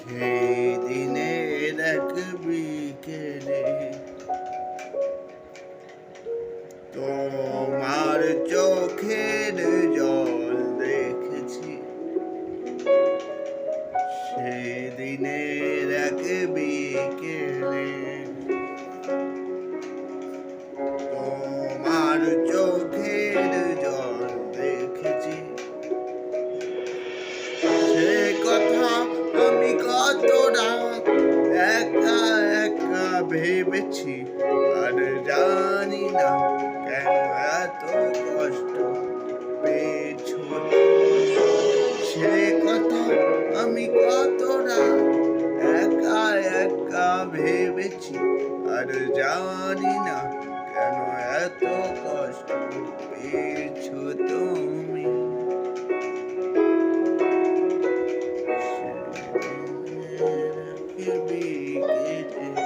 সেই দিনের এক বিকেলে তোমার চোখের জল দেখেছি। সেই দিনের এক বিকেলে তোমার চোখের জল দেখেছি। সে কথা আমি কত রাত একা একা ভেবেছি, আর জানি না কেন এত কষ্ট পেয়েছো। সে কথা আমি কত রাত একা একা ভেবেছি, আর জানি না কেন এত কষ্ট পেয়েছো তুমি। বিকেলে